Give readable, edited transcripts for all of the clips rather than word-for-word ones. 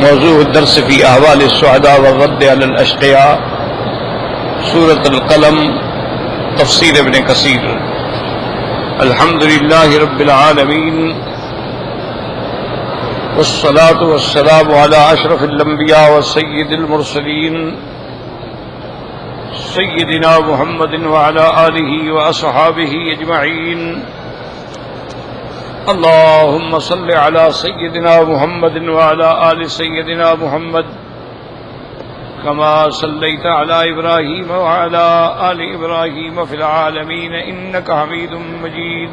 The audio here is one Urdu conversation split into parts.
موضوع الدرس في أحوال السعداء والرد على الأشقياء، سورة القلم، تفسير ابن كثير۔ الحمد لله رب العالمين، والصلاة والسلام على أشرف الأنبياء وسيد المرسلين سيدنا محمد وعلى آله وأصحابه أجمعين۔ اللهم صل على سيدنا محمد وعلى آل سيدنا محمد كما صليت على إبراهيم وعلى آل إبراهيم في العالمين إنك حميد مجيد۔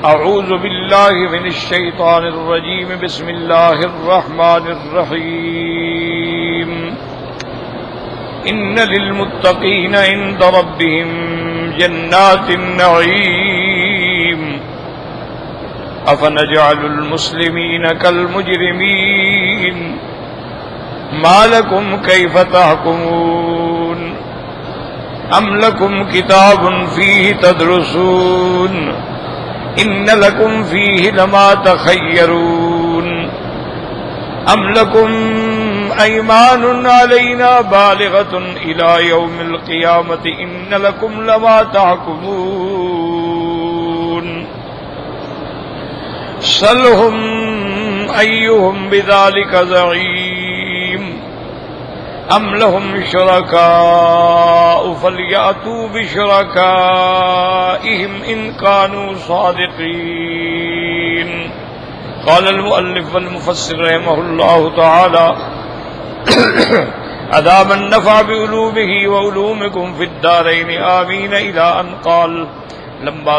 أعوذ بالله من الشيطان الرجيم، بسم الله الرحمن الرحيم۔ إن للمتقين عند ربهم جنات النعيم، أفنجعل المسلمين كالمجرمين، ما لكم كيف تحكمون، أم لكم كتاب فيه تدرسون، إن لكم فيه لما تخيرون، أم لكم أيمان علينا بالغة إلى يوم القيامة، إن لكم لما تحكمون، سلهم أيهم بذلك زعيم، أم لهم شركاء فليأتوا بشركائهم إن كانوا صادقين۔ قال المؤلف والمفسر رحمه الله تعالى: أدام النفع بعلومه وعلومكم في الدارين آمين، إلى أن قال: لما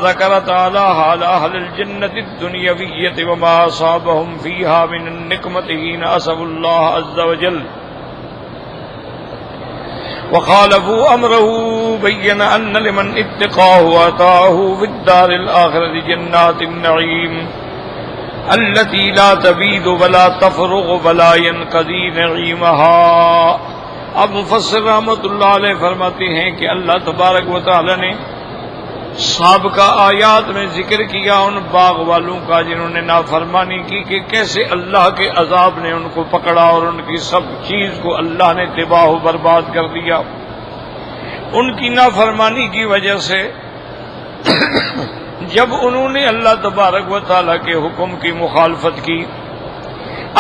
ذكر تعالى حال أهل الجنة الدنيوية وما أصابهم فيها من النقمة حين أسوا الله عز وجل وخالفوا أمره، بين أن لمن اتقاه وأطاعه في الدار الآخرة جنات النعيم التي لا تبيد ولا تفرغ ولا ينقضي نعيمها۔ اب مفسر رحمۃ اللہ علیہ فرماتے ہیں کہ اللہ تبارک و تعالی نے سابقہ آیات میں ذکر کیا ان باغ والوں کا جنہوں نے نافرمانی کی، کہ کیسے اللہ کے عذاب نے ان کو پکڑا اور ان کی سب چیز کو اللہ نے تباہ و برباد کر دیا ان کی نافرمانی کی وجہ سے۔ جب انہوں نے اللہ تبارک و تعالیٰ کے حکم کی مخالفت کی،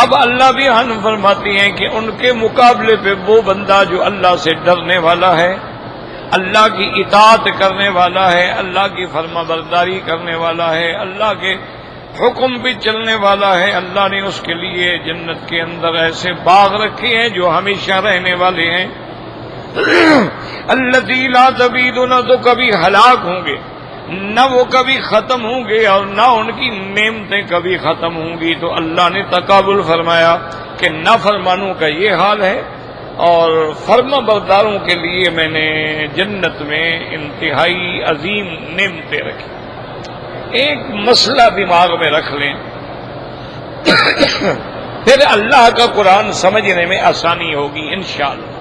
اب اللہ بھی ہم فرماتے ہیں کہ ان کے مقابلے پہ وہ بندہ جو اللہ سے ڈرنے والا ہے، اللہ کی اطاعت کرنے والا ہے، اللہ کی فرما برداری کرنے والا ہے، اللہ کے حکم پہ چلنے والا ہے، اللہ نے اس کے لیے جنت کے اندر ایسے باغ رکھے ہیں جو ہمیشہ رہنے والے ہیں۔ الذی لا تبید، نہ تو کبھی ہلاک ہوں گے، نہ وہ کبھی ختم ہوں گے، اور نہ ان کی نعمتیں کبھی ختم ہوں گی۔ تو اللہ نے تقابل فرمایا کہ نافرمانوں کا یہ حال ہے اور فرما برداروں کے لیے میں نے جنت میں انتہائی عظیم نعمتیں رکھی۔ ایک مسئلہ دماغ میں رکھ لیں، پھر اللہ کا قرآن سمجھنے میں آسانی ہوگی انشاءاللہ۔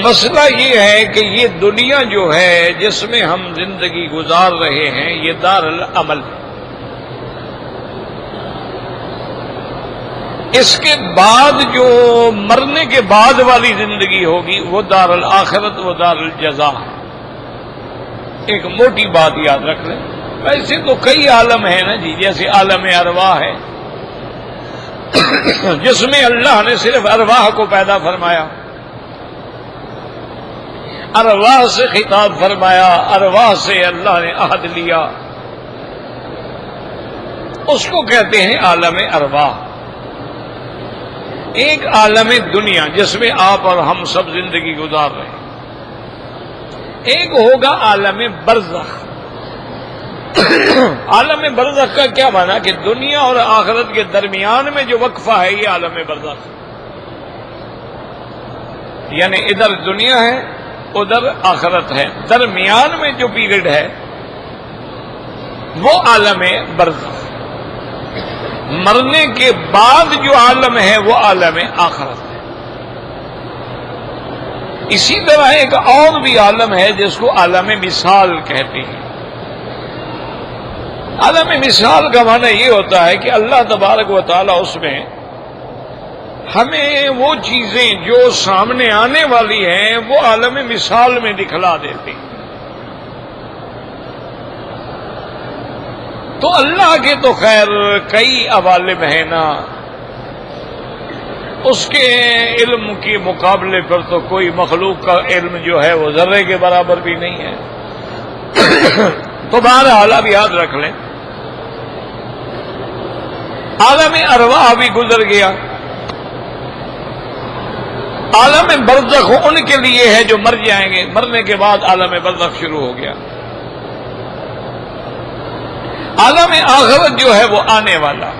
مسئلہ یہ ہے کہ یہ دنیا جو ہے جس میں ہم زندگی گزار رہے ہیں، یہ دار العمل ہے۔ اس کے بعد جو مرنے کے بعد والی زندگی ہوگی وہ دار الآخرت، وہ دار الجزا ہے۔ ایک موٹی بات یاد رکھ لیں، ویسے تو کئی عالم ہیں نا جی، جیسے عالم ارواح ہے جس میں اللہ نے صرف ارواح کو پیدا فرمایا، ارواح سے خطاب فرمایا، ارواح سے اللہ نے عہد لیا، اس کو کہتے ہیں عالم ارواح۔ ایک عالم دنیا جس میں آپ اور ہم سب زندگی گزار رہے ہیں، ایک ہوگا عالم برزخ۔ عالم برزخ کا کیا معنی کہ دنیا اور آخرت کے درمیان میں جو وقفہ ہے یہ عالم برزخ، یعنی ادھر دنیا ہے ادھر آخرت ہے، درمیان میں جو پیریڈ ہے وہ عالم برزخ۔ مرنے کے بعد جو عالم ہے وہ عالم آخرت ہے۔ اسی طرح ایک اور بھی عالم ہے جس کو عالم مثال کہتے ہیں۔ عالم مثال کا معنی یہ ہوتا ہے کہ اللہ تبارک و تعالیٰ اس میں ہمیں وہ چیزیں جو سامنے آنے والی ہیں وہ عالم مثال میں دکھلا دیتے ہیں. تو اللہ کے تو خیر کئی عوالم ہیں نا، اس کے علم کے مقابلے پر تو کوئی مخلوق کا علم جو ہے وہ ذرے کے برابر بھی نہیں ہے. تو بہرحال اب یاد رکھ لیں، عالم ارواح بھی گزر گیا. عالم برزخ ان کے لیے ہے جو مر جائیں گے، مرنے کے بعد عالم برزخ شروع ہو گیا. عالم آخرت جو ہے وہ آنے والا،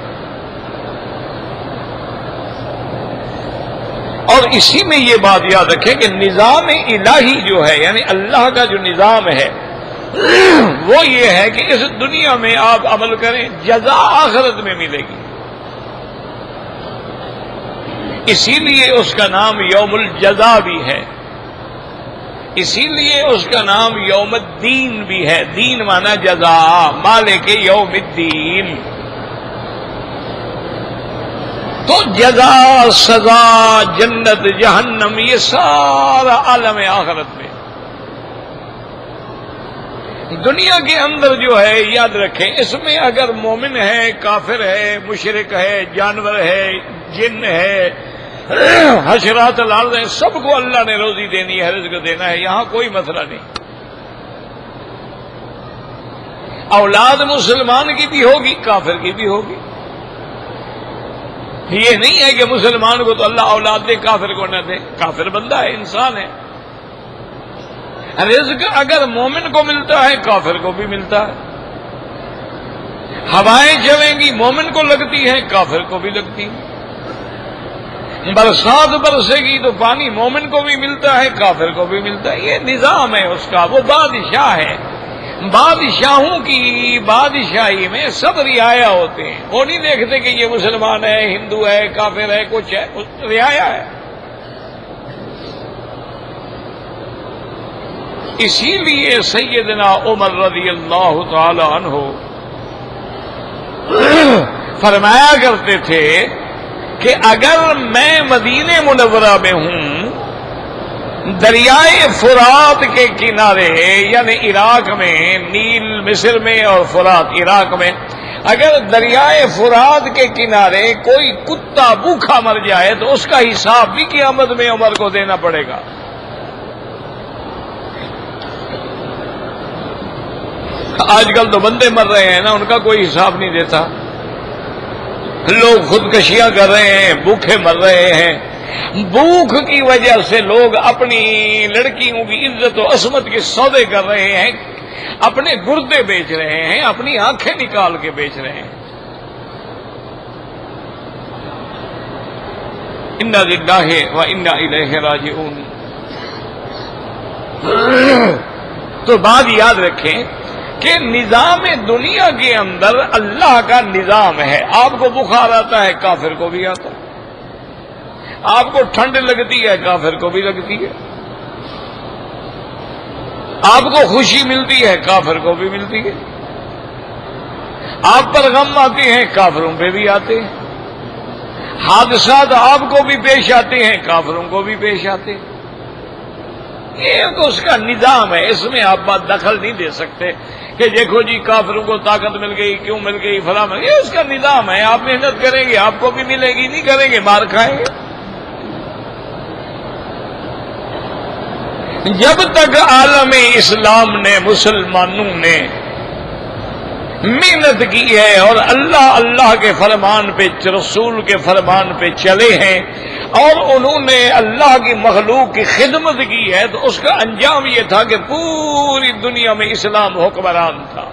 اور اسی میں یہ بات یاد رکھیں کہ نظام الہی جو ہے، یعنی اللہ کا جو نظام ہے وہ یہ ہے کہ اس دنیا میں آپ عمل کریں، جزا آخرت میں ملے گی. اسی لیے اس کا نام یوم الجزا بھی ہے، اسی لیے اس کا نام یوم الدین بھی ہے. دین مانا جزا، مالک یوم الدین. تو جزا، سزا، جنت، جہنم، یہ سارا عالم آخرت میں. دنیا کے اندر جو ہے یاد رکھیں، اس میں اگر مومن ہے، کافر ہے، مشرک ہے، جانور ہے، جن ہے، حشرات الارض ہیں، سب کو اللہ نے روزی دینی ہے، رزق دینا ہے. یہاں کوئی مسئلہ نہیں. اولاد مسلمان کی بھی ہوگی، کافر کی بھی ہوگی. یہ نہیں ہے کہ مسلمان کو تو اللہ اولاد دے، کافر کو نہ دے. کافر بندہ ہے، انسان ہے. رزق اگر مومن کو ملتا ہے، کافر کو بھی ملتا ہے. ہوائیں چلیں گی، مومن کو لگتی ہیں، کافر کو بھی لگتی ہیں. برسات برسے گی تو پانی مومن کو بھی ملتا ہے، کافر کو بھی ملتا ہے. یہ نظام ہے اس کا. وہ بادشاہ ہے. بادشاہوں کی بادشاہی میں سب رعایا ہوتے ہیں. وہ نہیں دیکھتے کہ یہ مسلمان ہے، ہندو ہے، کافر ہے، کچھ ہے، رعایا ہے. اسی لیے سیدنا عمر رضی اللہ تعالی عنہ فرمایا کرتے تھے کہ اگر میں مدینہ منورہ میں ہوں، دریائے فرات کے کنارے، یعنی عراق میں، نیل مصر میں اور فرات عراق میں، اگر دریائے فرات کے کنارے کوئی کتا بھوکا مر جائے تو اس کا حساب بھی قیامت میں عمر کو دینا پڑے گا. آج کل تو بندے مر رہے ہیں نا، ان کا کوئی حساب نہیں دیتا. لوگ خودکشیاں کر رہے ہیں، بھوکے مر رہے ہیں. بھوک کی وجہ سے لوگ اپنی لڑکیوں کی عزت و عصمت کے سودے کر رہے ہیں، اپنے گردے بیچ رہے ہیں، اپنی آنکھیں نکال کے بیچ رہے ہیں. انا للہ و انا الیہ راجعون. تو بات یاد رکھیں کہ نظام دنیا کے اندر اللہ کا نظام ہے. آپ کو بخار آتا ہے، کافر کو بھی آتا ہے. آپ کو ٹھنڈ لگتی ہے، کافر کو بھی لگتی ہے. آپ کو خوشی ملتی ہے، کافر کو بھی ملتی ہے. آپ پر غم آتے ہیں، کافروں پہ بھی آتے ہیں. حادثات آپ کو بھی پیش آتے ہیں، کافروں کو بھی پیش آتے ہیں. یہ تو اس کا نظام ہے. اس میں آپ بات دخل نہیں دے سکتے کہ دیکھو جی کافروں کو طاقت مل گئی، کیوں مل گئی، فلاں مل گئی. یہ اس کا نظام ہے. آپ محنت کریں گے، آپ کو بھی ملے گی. نہیں کریں گے، مار کھائیں گے. جب تک عالم اسلام نے، مسلمانوں نے محنت کی ہے اور اللہ کے فرمان پہ، رسول کے فرمان پہ چلے ہیں، اور انہوں نے اللہ کی مخلوق کی خدمت کی ہے، تو اس کا انجام یہ تھا کہ پوری دنیا میں اسلام حکمران تھا.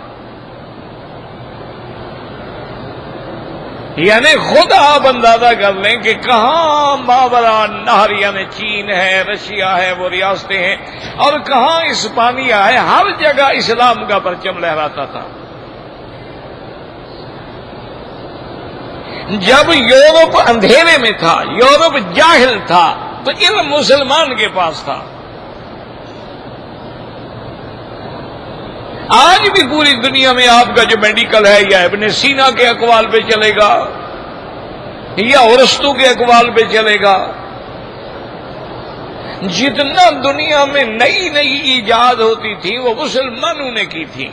یعنی خود آپ اندازہ کر لیں کہ کہاں ماورا نہر، یعنی چین ہے، رشیا ہے، وہ ریاستیں ہیں، اور کہاں اسپانیہ ہے، ہر جگہ اسلام کا پرچم لہراتا تھا. جب یورپ اندھیرے میں تھا، یورپ جاہل تھا، تو علم مسلمان کے پاس تھا. آج بھی پوری دنیا میں آپ کا جو میڈیکل ہے یا ابن سینا کے اقوال پہ چلے گا یا ارسطو کے اقوال پہ چلے گا. جتنا دنیا میں نئی نئی ایجاد ہوتی تھی وہ مسلمانوں نے کی تھی.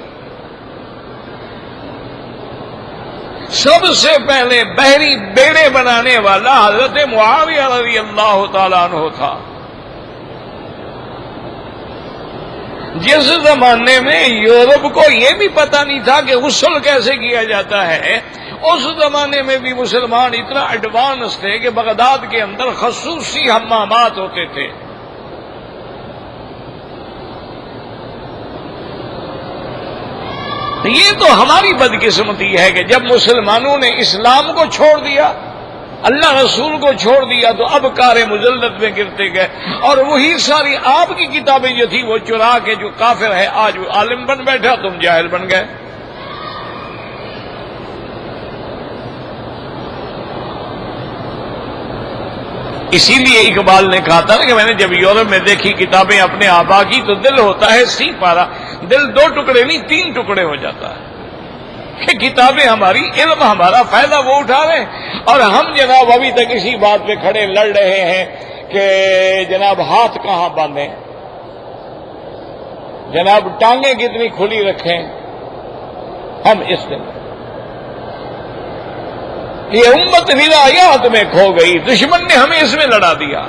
سب سے پہلے بحری بیڑے بنانے والا حضرت معاویہ رضی اللہ تعالیٰ عنہ تھا. جس زمانے میں یورپ کو یہ بھی پتہ نہیں تھا کہ غسل کیسے کیا جاتا ہے، اس زمانے میں بھی مسلمان اتنا ایڈوانس تھے کہ بغداد کے اندر خصوصی حمامات ہوتے تھے. یہ تو ہماری بدقسمتی ہے کہ جب مسلمانوں نے اسلام کو چھوڑ دیا، اللہ رسول کو چھوڑ دیا، تو اب کار مذلت میں گرتے گئے. اور وہی ساری آپ کی کتابیں جو تھی وہ چرا کے جو کافر ہے آج وہ عالم بن بیٹھا، تم جاہل بن گئے. اسی لیے اقبال نے کہا تھا کہ میں نے جب یورپ میں دیکھی کتابیں اپنے آبا کی تو دل ہوتا ہے سی پارا. دل 2 ٹکڑے نہیں 3 ٹکڑے ہو جاتا ہے کہ کتابیں ہماری، علم ہمارا فائدہ وہ اٹھا رہے ہیں، اور ہم جناب ابھی تک اسی بات پہ کھڑے لڑ رہے ہیں کہ جناب ہاتھ کہاں باندھیں، جناب ٹانگیں کتنی کھلی رکھیں. ہم اس دن یہ امت ہدایات میں کھو گئی، دشمن نے ہمیں اس میں لڑا دیا.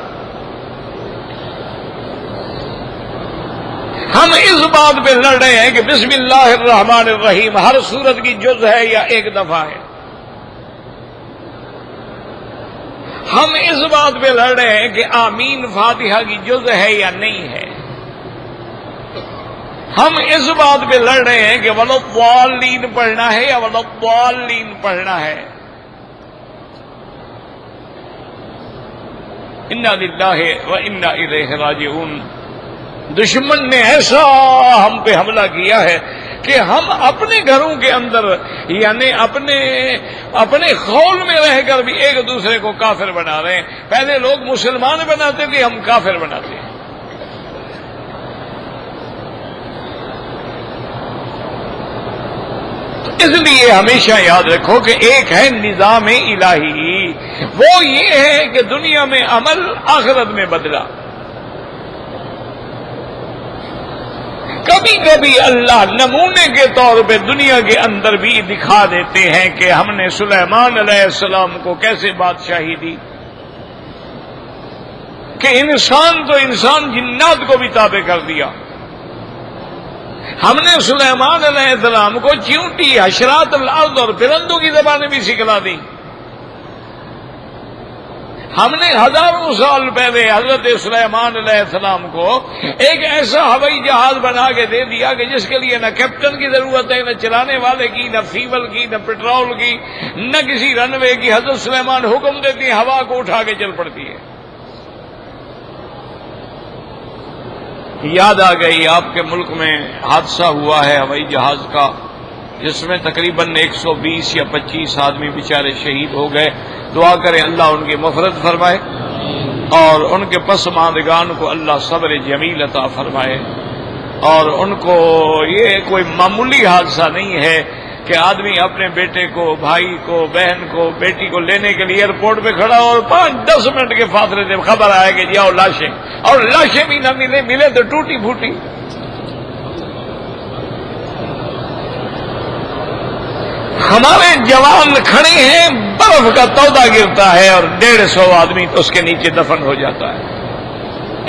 ہم اس بات پہ لڑ رہے ہیں کہ بسم اللہ الرحمن الرحیم ہر سورت کی جز ہے یا ایک دفعہ ہے. ہم اس بات پہ لڑ رہے ہیں کہ آمین فاتحہ کی جز ہے یا نہیں ہے. ہم اس بات پہ لڑ رہے ہیں کہ وَلَضَّالِّينَ پڑھنا ہے یا وَلَضَّالِّينَ پڑھنا ہے. اِنَّا لِلَّهِ وَإِنَّا إِلَيْهِ رَاجِعُونَ. دشمن نے ایسا ہم پہ حملہ کیا ہے کہ ہم اپنے گھروں کے اندر یعنی اپنے خول میں رہ کر بھی ایک دوسرے کو کافر بنا رہے ہیں. پہلے لوگ مسلمان بناتے تھے، ہم کافر بناتے ہیں. اس لیے ہمیشہ یاد رکھو کہ ایک ہے نظام الہی، وہ یہ ہے کہ دنیا میں عمل آخرت میں بدلا. کبھی کبھی اللہ نمونے کے طور پہ دنیا کے اندر بھی دکھا دیتے ہیں کہ ہم نے سلیمان علیہ السلام کو کیسے بادشاہی دی، کہ انسان تو انسان جنات کو بھی تابع کر دیا. ہم نے سلیمان علیہ السلام کو چیونٹی، حشرات الارض اور پرندوں کی زبانیں بھی سکھلا دی. ہم نے ہزاروں سال پہلے حضرت سلیمان علیہ السلام کو ایک ایسا ہوائی جہاز بنا کے دے دیا کہ جس کے لیے نہ کیپٹن کی ضرورت ہے، نہ چلانے والے کی، نہ فیول کی، نہ پیٹرول کی، نہ کسی رن وے کی. حضرت سلیمان حکم دیتی ہے، ہوا کو اٹھا کے چل پڑتی ہے. یاد آ گئی آپ کے ملک میں حادثہ ہوا ہے ہوائی جہاز کا، جس میں تقریباً 120 یا 25 آدمی بیچارے شہید ہو گئے. دعا کریں اللہ ان کی مغفرت فرمائے اور ان کے پسماندگان کو اللہ صبر جمیل عطا فرمائے. اور ان کو یہ کوئی معمولی حادثہ نہیں ہے کہ آدمی اپنے بیٹے کو، بھائی کو، بہن کو، بیٹی کو لینے کے لیے ایئرپورٹ پہ کھڑا اور 5-10 منٹ کے فاصلے سے خبر آئے کہ جاؤ لاشیں، اور لاشیں بھی نہ ملے تو ٹوٹی پھوٹی. ہمارے جوان کھڑے ہیں، برف کا تودہ گرتا ہے اور 150 آدمی تو اس کے نیچے دفن ہو جاتا ہے.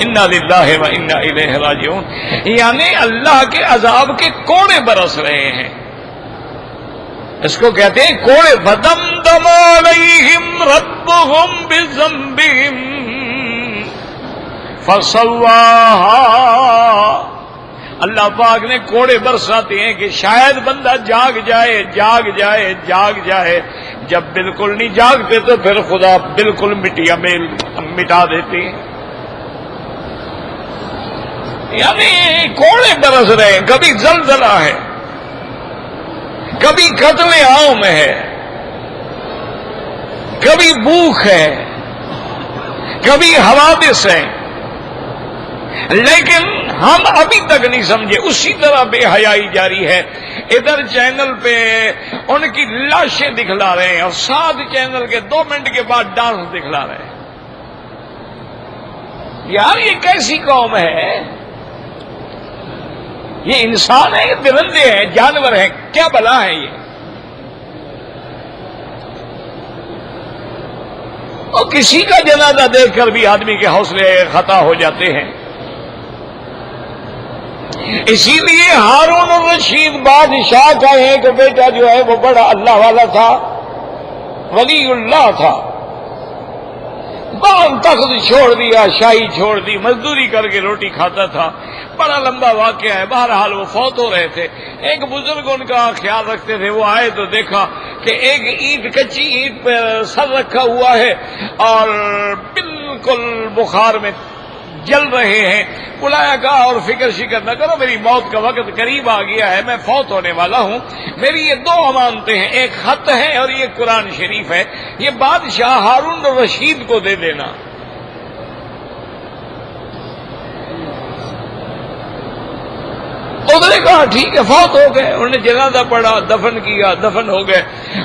انا للہ و انا الیہ راجعون. یعنی اللہ کے عذاب کے کوڑے برس رہے ہیں. اس کو کہتے ہیں کوڑے. فدمدم علیہم ربہم بذنبہم فسواہا. اللہ پاک نے کوڑے برساتے ہیں کہ شاید بندہ جاگ جائے جاگ جائے جاگ جائے. جب بالکل نہیں جاگتے تو پھر خدا بالکل مٹا دیتے ہیں. یعنی کوڑے برس رہے ہیں. کبھی زلزلہ ہے، کبھی قتل عام ہے، کبھی بھوک ہے، کبھی حوادث ہیں، لیکن ہم ابھی تک نہیں سمجھے، اسی طرح بے حیائی جاری ہے۔ ادھر چینل پہ ان کی لاشیں دکھلا رہے ہیں اور ساتھ چینل کے 2 منٹ کے بعد ڈانس دکھلا رہے ہیں۔ یار یہ کیسی قوم ہے؟ یہ انسان ہے، درندے ہیں، جانور ہیں، کیا بلا ہے یہ؟ اور کسی کا جنازہ دیکھ کر بھی آدمی کے حوصلے خطا ہو جاتے ہیں۔ اسی لیے ہارون الرشید بادشاہ کا ایک بیٹا جو ہے وہ بڑا اللہ والا تھا، ولی اللہ تھا، بال تخت چھوڑ دیا، شاہی چھوڑ دی، مزدوری کر کے روٹی کھاتا تھا۔ بڑا لمبا واقعہ ہے، بہرحال وہ فوت ہو رہے تھے۔ ایک بزرگ ان کا خیال رکھتے تھے، وہ آئے تو دیکھا کہ ایک اینٹ، کچی اینٹ پہ سر رکھا ہوا ہے اور بالکل بخار میں جل رہے ہیں۔ بلایا کہا اور فکر شکر نہ کرو، میری موت کا وقت قریب آ گیا ہے، میں فوت ہونے والا ہوں، میری یہ 2 امانتیں ہیں، ایک خط ہے اور یہ قرآن شریف ہے، یہ بادشاہ ہارون الرشید کو دے دینا۔ انہوں نے کہا ٹھیک ہے، فوت ہو گئے، انہوں نے جنازہ پڑھا، دفن کیا، دفن ہو گئے۔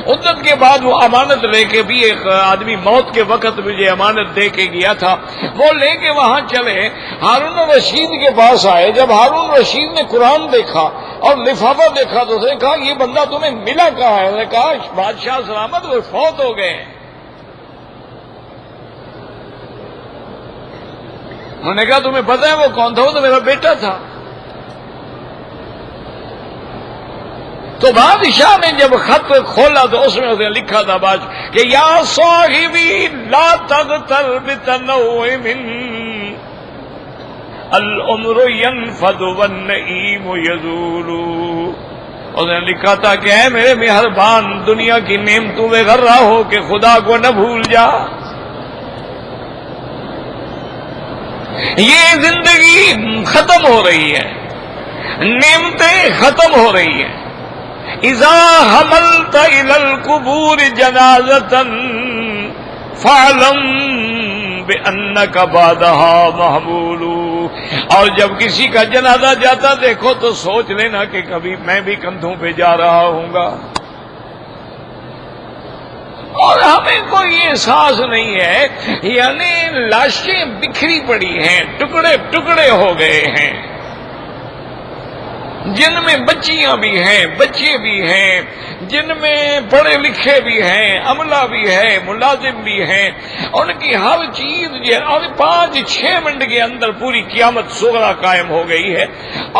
مدت کے بعد وہ امانت لے کے بھی، ایک آدمی موت کے وقت مجھے امانت دے کے گیا تھا، وہ لے کے وہاں چلے، ہارون الرشید کے پاس آئے۔ جب ہارون الرشید نے قرآن دیکھا اور لفافہ دیکھا تو اس نے کہا یہ بندہ تمہیں ملا کہاں ہے؟ انہوں نے کہا بادشاہ سلامت وہ فوت ہو گئے۔ انہوں نے کہا تمہیں پتہ ہے وہ کون تھا؟ وہ تو میرا بیٹا تھا۔ تو بادشاہ نے جب خط کھولا تو اس نے لکھا تھا کہ یا صاحبی لا تغتر بتنوع من العمر ينفد والنعيم يزول۔ اس نے لکھا تھا کہ اے میرے مہربان، دنیا کی نعمتوں میں غرہ ہو کہ خدا کو نہ بھول جا۔ یہ زندگی ختم ہو رہی ہے، نعمتیں ختم ہو رہی ہیں۔ اذا حملت الى القبور جنازة فاعلم بانك بعدها محمول۔ اور جب کسی کا جنازہ جاتا دیکھو تو سوچ لینا کہ کبھی میں بھی کندھوں پہ جا رہا ہوں گا۔ اور ہمیں کوئی احساس نہیں ہے، یعنی لاشیں بکھری پڑی ہیں، ٹکڑے ٹکڑے ہو گئے ہیں، جن میں بچیاں بھی ہیں، بچے بھی ہیں، جن میں پڑھے لکھے بھی ہیں، عملہ بھی ہے، ملازم بھی ہیں، ان کی ہر چیز جو ہے، اور 5-6 منٹ کے اندر پوری قیامت صغریٰ قائم ہو گئی ہے۔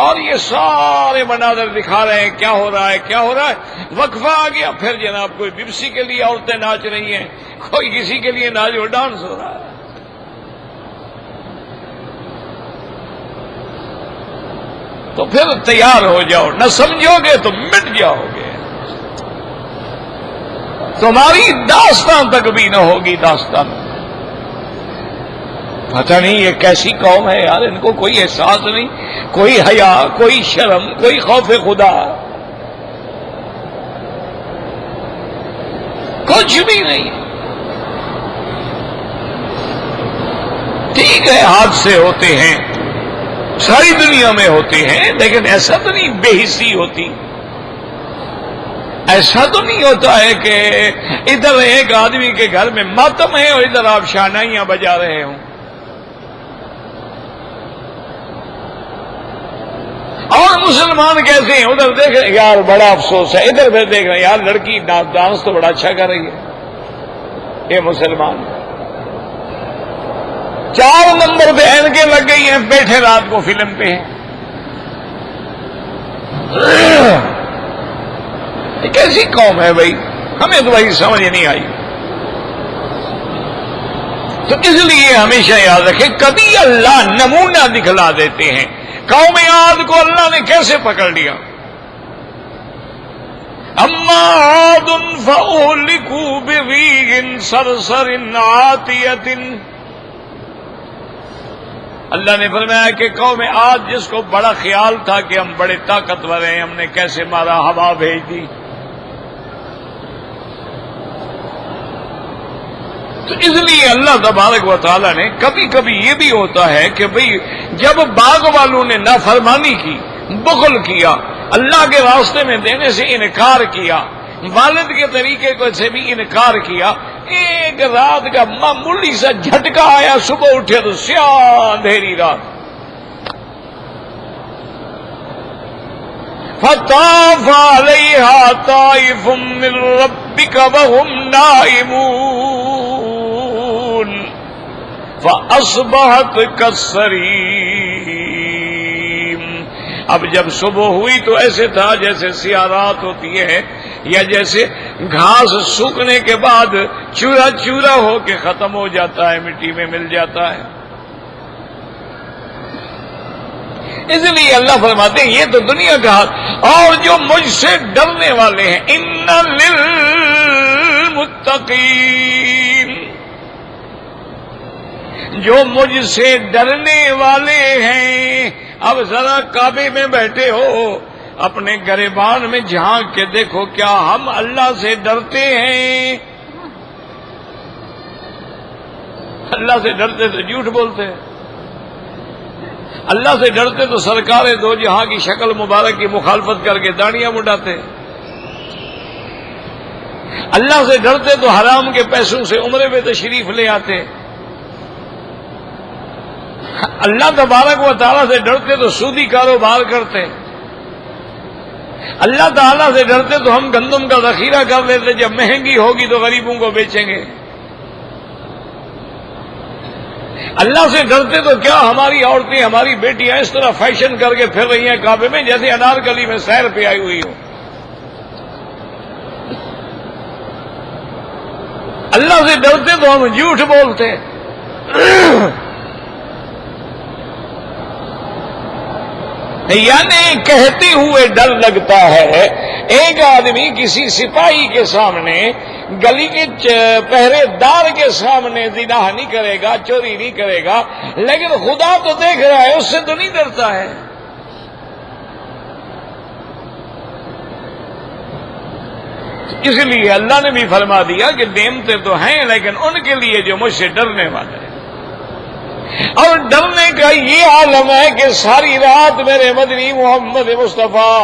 اور یہ سارے مناظر دکھا رہے ہیں کیا ہو رہا ہے، کیا ہو رہا ہے۔ وقفہ آ گیا، پھر جناب کوئی بپسی کے لیے عورتیں ناچ رہی ہیں، کوئی کسی کے لیے ناچ و ڈانس ہو رہا ہے۔ تو پھر تیار ہو جاؤ، نہ سمجھو گے تو مٹ جاؤ گے، تمہاری داستان تک بھی نہ ہوگی داستان۔ پتہ نہیں یہ کیسی قوم ہے یار، ان کو کوئی احساس نہیں، کوئی حیا، کوئی شرم، کوئی خوف خدا، کچھ بھی نہیں۔ ٹھیک ہے حادثے ہوتے ہیں، ساری دنیا میں ہوتے ہیں، لیکن ایسا تو نہیں بے حسی ہوتی۔ ایسا تو نہیں ہوتا ہے کہ ادھر ایک آدمی کے گھر میں ماتم ہے اور ادھر آپ شہنائیاں بجا رہے ہوں۔ اور مسلمان کیسے ہیں؟ ادھر دیکھ رہے یار بڑا افسوس ہے، ادھر پھر دیکھ رہے ہیں یار لڑکی ڈانس تو بڑا اچھا کر رہی ہے۔ یہ مسلمان 4 نمبر پہ اینکیں لگ گئی ہیں، بیٹھے رات کو فلم پہ ہیں۔ یہ کیسی قوم ہے بھائی؟ ہمیں تو بھائی سمجھ نہیں آئی۔ تو اس لیے ہمیشہ یاد رکھیں، کبھی اللہ نمونہ دکھلا دیتے ہیں۔ قوم عاد کو اللہ نے کیسے پکڑ لیا؟ اما عاد فاہلکوا بريح صرصر عاتیۃ۔ اللہ نے فرمایا کہ قوم عاد جس کو بڑا خیال تھا کہ ہم بڑے طاقتور ہیں، ہم نے کیسے مارا، ہوا بھیج دی۔ تو اس لیے اللہ تبارک و تعالیٰ نے کبھی کبھی یہ بھی ہوتا ہے کہ بھئی جب باغ والوں نے نافرمانی کی، بخل کیا، اللہ کے راستے میں دینے سے انکار کیا، والد کے طریقے کو سے بھی انکار کیا، ایک رات کا معمولی سا جھٹکا آیا، صبح اٹھے تو سیاہ اندھیری رات، فطاف علیہا طائف من ربک وہم نائمون فاصبحت کالصریم۔ اب جب صبح ہوئی تو ایسے تھا جیسے سیاہ رات ہوتی ہے، یا جیسے گھاس سوکھنے کے بعد چورا چورا ہو کے ختم ہو جاتا ہے، مٹی میں مل جاتا ہے۔ اس لیے اللہ فرماتے ہیں یہ تو دنیا کا حال، اور جو مجھ سے ڈرنے والے ہیں، ان للمتقین، جو مجھ سے ڈرنے والے ہیں۔ اب ذرا کعبے میں بیٹھے ہو، اپنے گریبان میں جھانک کے دیکھو، کیا ہم اللہ سے ڈرتے ہیں؟ اللہ سے ڈرتے تو جھوٹ بولتے ہیں، اللہ سے ڈرتے تو سرکار دو جہاں کی شکل مبارک کی مخالفت کر کے داڑیاں مڈاتے، اللہ سے ڈرتے تو حرام کے پیسوں سے عمرے میں تشریف لے آتے، اللہ تبارک و تعالیٰ سے ڈرتے تو سودی کاروبار کرتے، اللہ تعالیٰ سے ڈرتے تو ہم گندم کا ذخیرہ کر لیتے، جب مہنگی ہوگی تو غریبوں کو بیچیں گے، اللہ سے ڈرتے تو کیا ہماری عورتیں، ہماری بیٹیاں اس طرح فیشن کر کے پھر رہی ہیں کعبے میں جیسے انارکلی میں سیر پہ آئی ہوئی ہو۔ اللہ سے ڈرتے تو ہم جھوٹ بولتے، یعنی کہتے ہوئے ڈر لگتا ہے۔ ایک آدمی کسی سپاہی کے سامنے، گلی کے پہرے دار کے سامنے زنا نہیں کرے گا، چوری نہیں کرے گا، لیکن خدا تو دیکھ رہا ہے، اس سے تو نہیں ڈرتا ہے۔ اس لیے اللہ نے بھی فرما دیا کہ نعمتیں تو ہیں لیکن ان کے لیے جو مجھ سے ڈرنے والے ہیں۔ اور ڈرنے کا یہ عالم ہے کہ ساری رات میرے مدنی محمد مصطفیٰ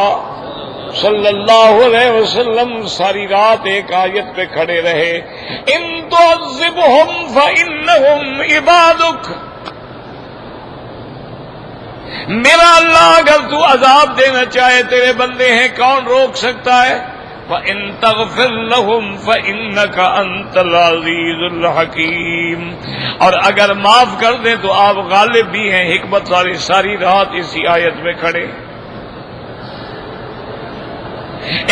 صلی اللہ علیہ وسلم ساری رات ایک آیت پہ کھڑے رہے، ان تعذبہم فإنہم عبادک، میرا اللہ اگر تو عذاب دینا چاہے تیرے بندے ہیں، کون روک سکتا ہے؟ وَإِن تَغْفِرْ لَهُمْ فَإِنَّكَ أَنْتَ الْعَزِيزُ الْحَكِيمُ، اور اگر معاف کر دیں تو آپ غالب بھی ہیں، حکمت والی۔ ساری رات اسی آیت میں کھڑے۔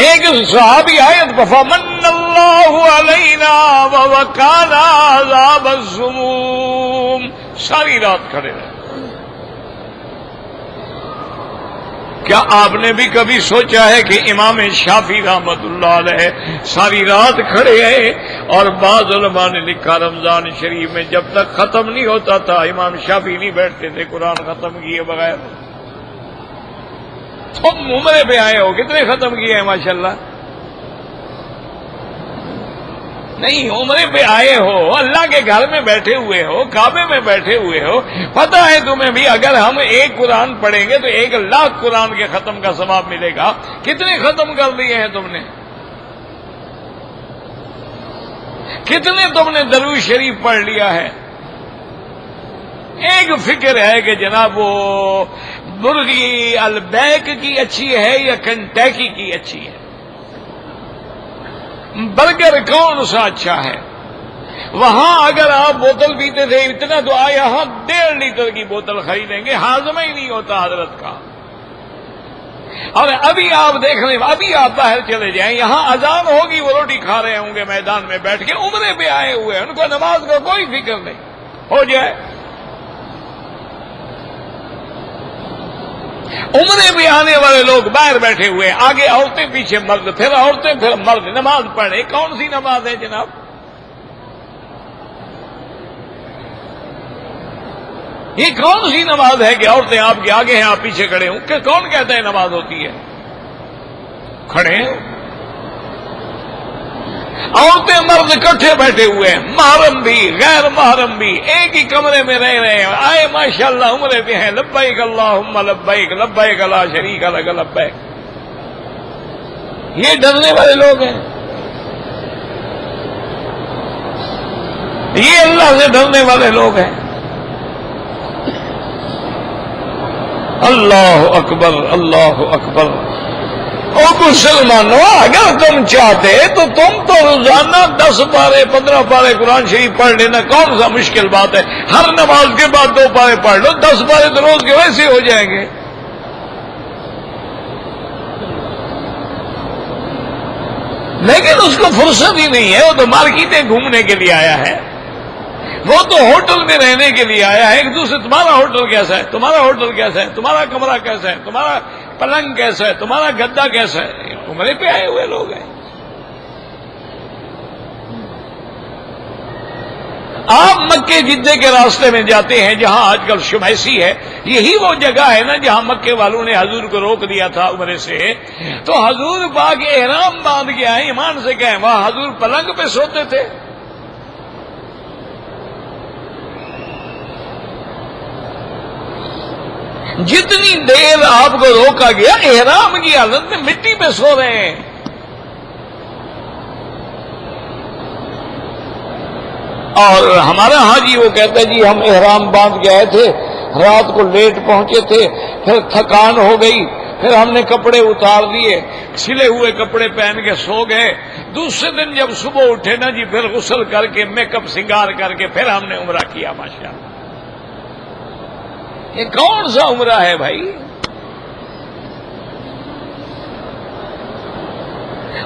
ایک صحابی آیت فَمَنَّ اللَّهُ عَلَيْنَا وَوَقَانَا عَذَابَ السُّمُومِ، ساری رات کھڑے رہے۔ کیا آپ نے بھی کبھی سوچا ہے کہ امام شافعی رحمت اللہ علیہ ساری رات کھڑے ہیں؟ اور بعض علماء نے لکھا رمضان شریف میں جب تک ختم نہیں ہوتا تھا امام شافعی نہیں بیٹھتے تھے قرآن ختم کیے بغیر۔ تم عمرے پہ آئے ہو، کتنے ختم کیے ہیں ماشاءاللہ؟ نہیں، عمرے پہ آئے ہو، اللہ کے گھر میں بیٹھے ہوئے ہو، کعبے میں بیٹھے ہوئے ہو، پتہ ہے تمہیں بھی اگر ہم ایک قرآن پڑھیں گے تو 1,00,000 قرآن کے ختم کا ثواب ملے گا۔ کتنے ختم کر لیے ہیں تم نے؟ کتنے تم نے درود شریف پڑھ لیا ہے؟ ایک فکر ہے کہ جناب وہ مرغی البیک کی اچھی ہے یا کنٹیکی کی اچھی ہے، برگر کون سا اچھا ہے؟ وہاں اگر آپ بوتل پیتے تھے اتنا تو یہاں 1.5 لیٹر کی بوتل خریدیں گے، ہاضمہ ہی نہیں ہوتا حضرت کا۔ اور ابھی آپ دیکھ لیں، ابھی آپ باہر چلے جائیں، یہاں اذان ہوگی وہ روٹی کھا رہے ہوں گے میدان میں بیٹھ کے، عمرے پہ آئے ہوئے ہیں، ان کو نماز کا کوئی فکر نہیں، ہو جائے۔ عمرے بھی آنے والے لوگ باہر بیٹھے ہوئے، آگے عورتیں پیچھے مرد، پھر عورتیں پھر مرد، نماز پڑھے۔ کون سی نماز ہے جناب؟ یہ کون سی نماز ہے کہ عورتیں آپ کے آگے ہیں آپ پیچھے کھڑے ہوں؟ کہ کون کہتا ہے نماز ہوتی ہے؟ کھڑے ہیں، عورتیں مرد اکٹھے بیٹھے ہوئے ہیں، محرم بھی غیر محرم بھی ایک ہی کمرے میں رہ رہے ہیں، آئے ماشاءاللہ عمرے پہ ہیں، لبیک اللہم لبیک لبیک لا شریک لک لبیک. یہ ڈرنے والے لوگ ہیں، یہ اللہ سے ڈرنے والے لوگ ہیں. اللہ اکبر اللہ اکبر. اور مسلمانوں اگر تم چاہتے تو تم تو روزانہ 10 پارے 15 پارے قرآن شریف پڑھ لینا، کون سا مشکل بات ہے؟ ہر نماز کے بعد 2 پارے پڑھ لو، 10 پارے تو روز کے ویسے ہو جائیں گے. لیکن اس کو فرصت ہی نہیں ہے، وہ تو مارکیٹیں گھومنے کے لیے آیا ہے، وہ تو ہوٹل میں رہنے کے لیے آیا ہے. ایک دوسرے تمہارا ہوٹل کیسا ہے، تمہارا ہوٹل کیسا ہے، تمہارا کمرہ کیسا ہے، تمہارا پلنگ کیسا ہے، تمہارا گدا کیسا ہے. عمرے پہ آئے ہوئے لوگ ہیں. آپ مکے جدے کے راستے میں جاتے ہیں جہاں آج کل شمیسی ہے، یہی وہ جگہ ہے نا جہاں مکے والوں نے حضور کو روک دیا تھا عمرے سے. تو حضور پاک احرام باندھ کے آئے، ایمان سے کہیں وہاں حضور پلنگ پہ سوتے تھے؟ جتنی دیر آپ کو روکا گیا احرام کی حالت میں مٹی پہ سو رہے ہیں. اور ہمارا حاجی وہ کہتا ہے جی ہم احرام باندھ کے آئے تھے، رات کو لیٹ پہنچے تھے، پھر تھکان ہو گئی، پھر ہم نے کپڑے اتار دیے، سلے ہوئے کپڑے پہن کے سو گئے. دوسرے دن جب صبح اٹھے نا جی پھر غسل کر کے میک اپ سنگار کر کے پھر ہم نے عمرہ کیا. ماشاءاللہ یہ کون سا عمرہ ہے بھائی؟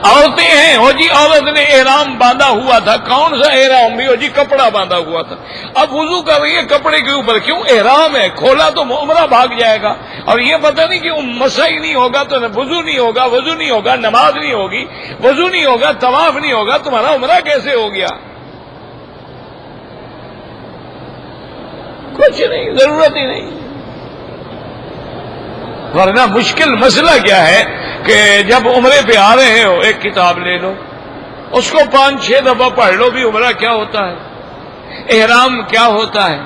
عورتیں ہیں ہو جی، عورت نے احرام باندھا ہوا تھا، کون سا احرام بھی ہو جی، کپڑا باندھا ہوا تھا. اب وضو کر رہی ہے کپڑے کے اوپر، کیوں؟ احرام ہے، کھولا تو عمرہ بھاگ جائے گا. اور یہ پتہ نہیں کہ مسح ہی نہیں ہوگا تو وضو نہیں ہوگا، وضو نہیں ہوگا نماز نہیں ہوگی، وضو نہیں ہوگا طواف نہیں ہوگا، تمہارا عمرہ کیسے ہو گیا؟ کچھ نہیں، ضرورت ہی نہیں. ورنہ مشکل مسئلہ کیا ہے کہ جب عمرے پہ آ رہے ہو ایک کتاب لے لو، اس کو 5-6 دفعہ پڑھ لو بھی عمرہ کیا ہوتا ہے، احرام کیا ہوتا ہے،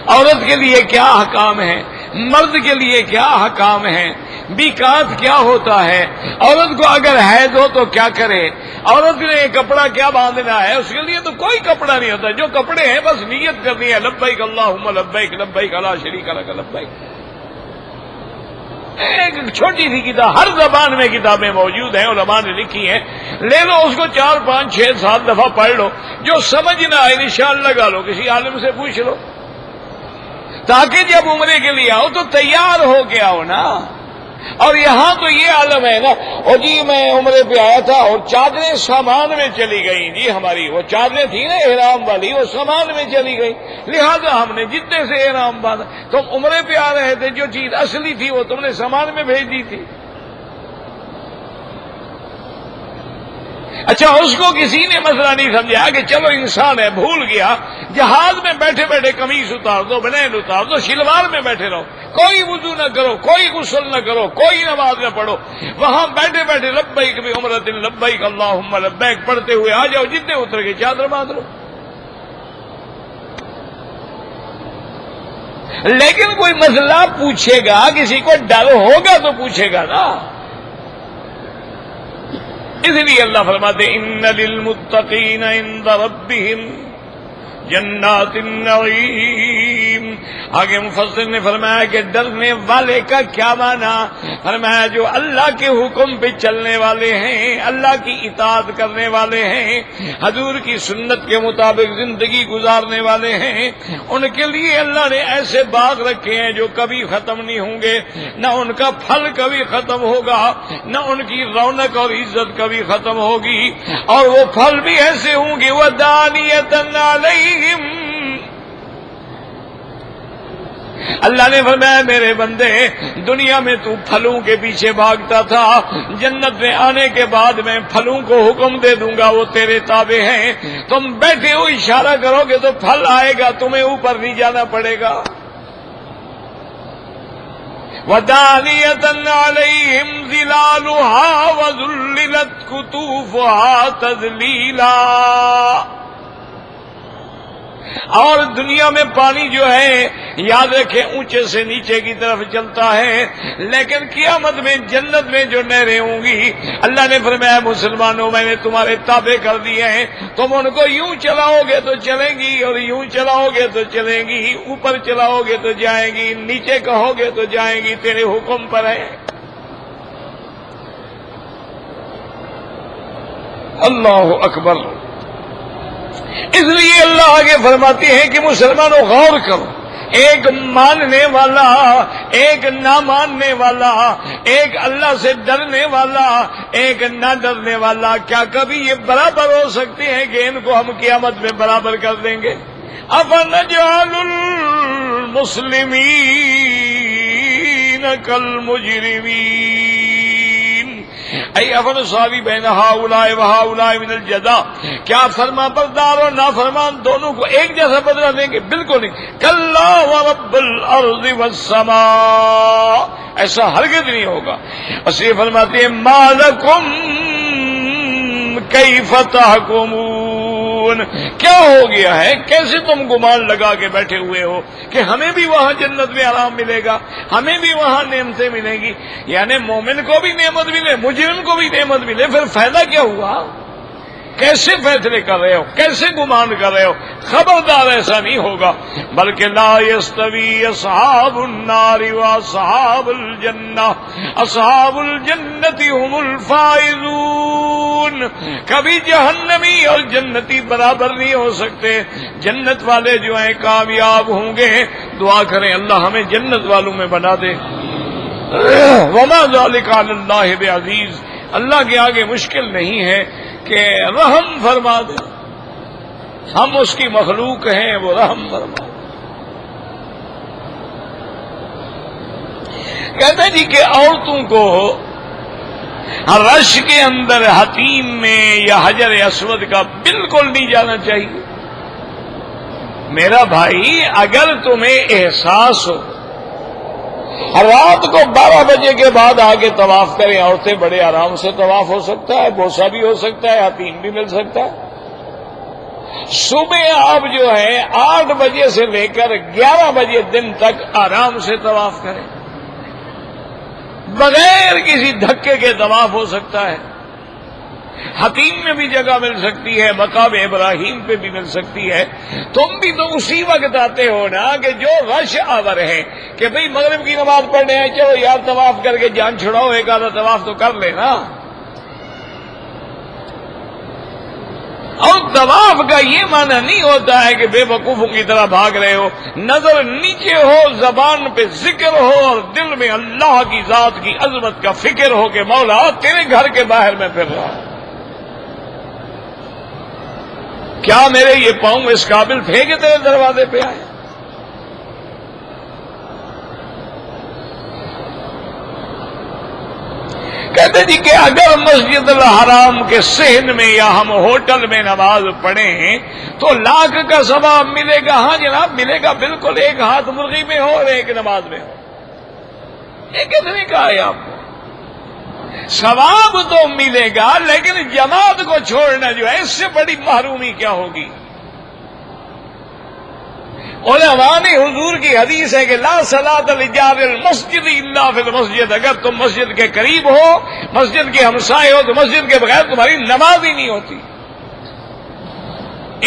عورت کے لیے کیا حکام ہے، مرد کے لیے کیا حکام ہے، میقات کیا ہوتا ہے، عورت کو اگر حیض ہو تو کیا کرے، عورت نے کپڑا کیا باندھنا ہے، اس کے لیے تو کوئی کپڑا نہیں ہوتا. جو کپڑے ہیں بس نیت کرنی ہے، لبیک اللہم لبیک لبیک لا شریک لک لبیک. ایک چھوٹی سی کتاب، ہر زبان میں کتابیں موجود ہیں، علماء نے لکھی ہیں، لے لو اس کو 4 5 6 7 دفعہ پڑھ لو. جو سمجھ نہ آئے نشان لگا لو، کسی عالم سے پوچھ لو، تاکہ جب عمرے کے لیے آؤ تو تیار ہو کے آؤ نا. اور یہاں تو یہ عالم ہے نا، اور جی میں عمرے پہ آیا تھا اور چادریں سامان میں چلی گئیں جی، ہماری وہ چادریں تھی نا احرام والی وہ سامان میں چلی گئی، لہذا ہم نے جتنے سے احرام باندھا. تم عمرے پہ آ رہے تھے، جو چیز اصلی تھی وہ تم نے سامان میں بھیج دی تھی. اچھا اس کو کسی نے مسئلہ نہیں سمجھا کہ چلو انسان ہے بھول گیا، جہاز میں بیٹھے بیٹھے قمیص اتار دو، بنین اتار دو، شلوار میں بیٹھے رہو، کوئی وضو نہ کرو، کوئی غسل نہ کرو، کوئی نماز نہ پڑھو، وہاں بیٹھے بیٹھے لبیک بعمرۃ لبیک اللہم لبیک پڑھتے ہوئے آ جاؤ، جتنے اتر کے چادر باندھ لو. لیکن کوئی مسئلہ پوچھے گا، کسی کو ڈر ہوگا تو پوچھے گا نا. اس لیے اللہ فرماتے ان للمتقین عند ربهم جنات النعیم. آگے مفسر نے فرمایا کہ ڈرنے والے کا کیا معنی؟ فرمایا جو اللہ کے حکم پہ چلنے والے ہیں، اللہ کی اطاعت کرنے والے ہیں، حضور کی سنت کے مطابق زندگی گزارنے والے ہیں، ان کے لیے اللہ نے ایسے باغ رکھے ہیں جو کبھی ختم نہیں ہوں گے، نہ ان کا پھل کبھی ختم ہوگا، نہ ان کی رونق اور عزت کبھی ختم ہوگی. اور وہ پھل بھی ایسے ہوں گے وَدَانِيَةً عَلَيْهِمْ. اللہ نے فرمایا میرے بندے دنیا میں تو پھلوں کے پیچھے بھاگتا تھا، جنت میں آنے کے بعد میں پھلوں کو حکم دے دوں گا، وہ تیرے تابع ہیں. تم بیٹھے ہو اشارہ کرو گے تو پھل آئے گا، تمہیں اوپر نہیں جانا پڑے گا. وَدَانِيَةً عَلَيْهِمْ ظِلَالُهَا وَذُلِّلَتْ قُطُوفُهَا تَذْلِيلًا۔ اور دنیا میں پانی جو ہے یاد رکھیں اونچے سے نیچے کی طرف چلتا ہے، لیکن قیامت میں جنت میں جو نہریں ہوں گی، اللہ نے فرمایا مسلمانوں میں نے تمہارے تابع کر دیے ہیں، تم ان کو یوں چلاؤ گے تو چلیں گی اور یوں چلاؤ گے تو چلیں گی، اوپر چلاؤ گے تو جائیں گی، نیچے کہو گے تو جائیں گی، تیرے حکم پر ہے۔ اللہ اکبر۔ اس لیے اللہ آگے فرماتے ہیں کہ مسلمانوں غور کرو، ایک ماننے والا، ایک نہ ماننے والا، ایک اللہ سے ڈرنے والا، ایک نہ ڈرنے والا، کیا کبھی یہ برابر ہو سکتے ہیں کہ ان کو ہم قیامت میں برابر کر دیں گے؟ افنجعل المسلمین کالمجرمین ای افنساوی بین ہؤلاء وہؤلاء من الجزاء، کیا فرما بردار اور نافرمان دونوں کو ایک جیسا بدلہ دیں گے؟ بالکل نہیں۔ کلا ورب الارض والسماء، ایسا ہرگز نہیں ہوگا۔ بس یہ فرماتے ہیں ما لکم کیف تحکمون، کیا ہو گیا ہے، کیسے تم گمان لگا کے بیٹھے ہوئے ہو کہ ہمیں بھی وہاں جنت میں آرام ملے گا، ہمیں بھی وہاں نعمتیں ملیں گی، یعنی مومن کو بھی نعمت ملے، مجرم کو بھی نعمت ملے، پھر فائدہ کیا ہوا؟ کیسے فیصلے کر رہے ہو، کیسے گمان کر رہے ہو؟ خبردار ایسا نہیں ہوگا، بلکہ لا یستوی اصحاب النار واصحاب الجنہ، اصحاب الجنۃ هم الفائزون، کبھی جہنمی اور جنتی برابر نہیں ہو سکتے، جنت والے جو ہیں کامیاب ہوں گے۔ دعا کریں اللہ ہمیں جنت والوں میں بنا دے۔ وما ذلک علی اللہ بعزیز، اللہ کے آگے مشکل نہیں ہے کہ رحم فرما دے، ہم اس کی مخلوق ہیں، وہ رحم فرما دے۔ کہتے جی کہ عورتوں کو رش کے اندر حتیم میں یا حجر اسود کا بالکل نہیں جانا چاہیے۔ میرا بھائی اگر تمہیں احساس ہو رات کو 12 بجے کے بعد آگے طواف کریں، عورتیں بڑے آرام سے طواف ہو سکتا ہے، بوسہ بھی ہو سکتا ہے، حتیم بھی مل سکتا ہے۔ صبح آپ جو ہے 8 بجے سے لے کر 11 بجے دن تک آرام سے طواف کریں، بغیر کسی دھکے کے طواف ہو سکتا ہے۔ حتیم میں بھی جگہ مل سکتی ہے، مقام ابراہیم پہ بھی مل سکتی ہے۔ تم بھی تو اسی وقت آتے ہو نا کہ جو رش آور ہے کہ بھئی مغرب کی نماز پڑھنے آئے، چلو یار طواف کر کے جان چھڑاؤ، ایک آدھا طواف تو کر لینا۔ اور طواف کا یہ معنی نہیں ہوتا ہے کہ بے وقوفوں کی طرح بھاگ رہے ہو، نظر نیچے ہو، زبان پہ ذکر ہو اور دل میں اللہ کی ذات کی عظمت کا فکر ہو کہ مولا تیرے گھر کے باہر میں پھر رہا ہوں، کیا میرے یہ پاؤں اس قابل تھے کہ تیرے دروازے پہ آئے؟ کہتے جی کہ اگر مسجد الحرام کے صحن میں یا ہم ہوٹل میں نماز پڑھیں تو لاکھ کا ثواب ملے گا۔ ہاں جناب ملے گا، بالکل، ایک ہاتھ مرغی میں ہو اور ایک نماز میں ہو۔ یہ کتنے کا ہے آپ کو؟ ثواب تو ملے گا، لیکن جماعت کو چھوڑنا جو ہے اس سے بڑی محرومی کیا ہوگی؟ علماء نے حضور کی حدیث ہے کہ لا صلاۃ لجار المسجد الا فی المسجد، اگر تم مسجد کے قریب ہو، مسجد کے ہمسائے ہو، تو مسجد کے بغیر تمہاری نماز ہی نہیں ہوتی۔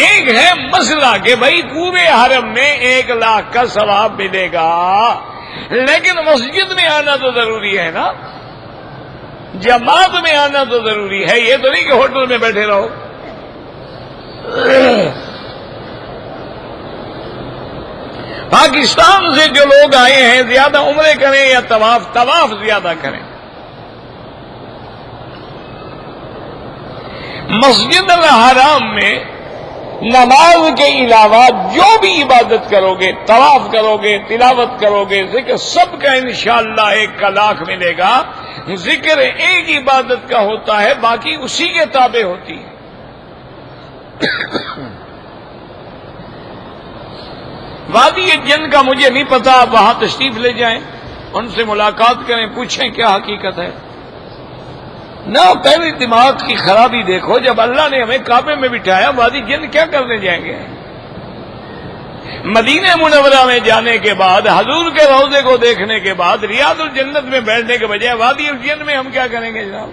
ایک ہے مسئلہ کہ بھائی پورے حرم میں 1 لاکھ کا ثواب ملے گا، لیکن مسجد میں آنا تو ضروری ہے نا، جماعت میں آنا تو ضروری ہے، یہ تو نہیں کہ ہوٹل میں بیٹھے رہو۔ پاکستان سے جو لوگ آئے ہیں زیادہ عمرے کریں یا طواف زیادہ کریں۔ مسجد الحرام میں نماز کے علاوہ جو بھی عبادت کرو گے، طواف کرو گے، تلاوت کرو گے، ذکر سب کا انشاءاللہ 1 کا لاکھ ملے گا۔ ذکر ایک عبادت کا ہوتا ہے، باقی اسی کے تابع ہوتی ہے۔ وادی جن کا مجھے نہیں پتا، آپ وہاں تشریف لے جائیں، ان سے ملاقات کریں، پوچھیں کیا حقیقت ہے. نہ پہلے دماغ کی خرابی دیکھو. جب اللہ نے ہمیں کعبے میں بٹھایا، وادی جن کیا کرنے جائیں گے؟ مدینہ منورہ میں جانے کے بعد، حضور کے روضے کو دیکھنے کے بعد، ریاض الجنت میں بیٹھنے کے بجائے وادی الجن میں ہم کیا کریں گے جناب؟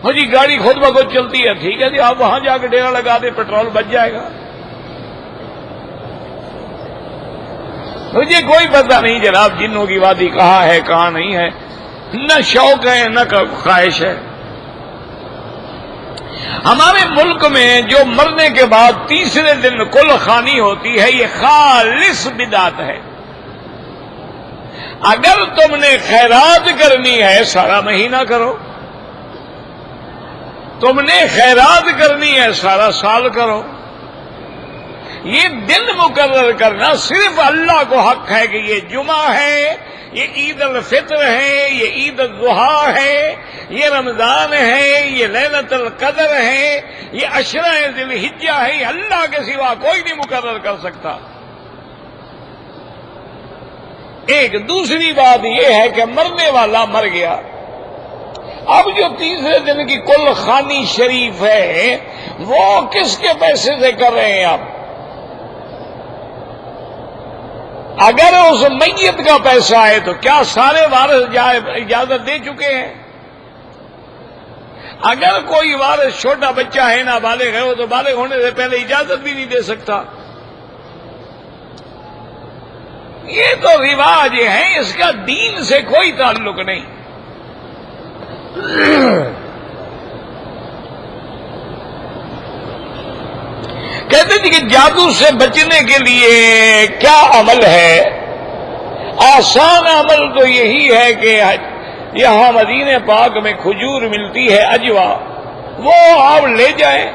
ہاں جی گاڑی خود بخود چلتی ہے، ٹھیک ہے جی، آپ وہاں جا کے ڈیرا لگا دیں، پیٹرول بچ جائے گا. مجھے کوئی پتہ نہیں جناب جنوں کی وادی کہاں ہے کہاں نہیں ہے، نہ شوق ہے نہ خواہش ہے. ہمارے ملک میں جو مرنے کے بعد تیسرے دن کل خوانی ہوتی ہے، یہ خالص بدعت ہے. اگر تم نے خیرات کرنی ہے سارا مہینہ کرو، تم نے خیرات کرنی ہے سارا سال کرو. یہ دن مقرر کرنا صرف اللہ کو حق ہے کہ یہ جمعہ ہے، یہ عید الفطر ہے، یہ عید الاضحیٰ ہے، یہ رمضان ہے، یہ لیلۃ القدر ہے، یہ عشرہ ذی الحجہ ہے. یہ اللہ کے سوا کوئی نہیں مقرر کر سکتا. ایک دوسری بات یہ ہے کہ مرنے والا مر گیا. اب جو تیسرے دن کی کل خوانی شریف ہے وہ کس کے پیسے سے کر رہے ہیں آپ؟ اگر اس میت کا پیسہ ہے تو کیا سارے وارث اجازت دے چکے ہیں؟ اگر کوئی وارث چھوٹا بچہ ہے نابالغ ہے، وہ تو بالغ ہونے سے پہلے اجازت بھی نہیں دے سکتا. یہ تو رواج ہے، اس کا دین سے کوئی تعلق نہیں. کہتے تھے کہ جادو سے بچنے کے لیے کیا عمل ہے؟ آسان عمل تو یہی ہے کہ یہاں مدینہ پاک میں کھجور ملتی ہے اجوا، وہ آپ لے جائیں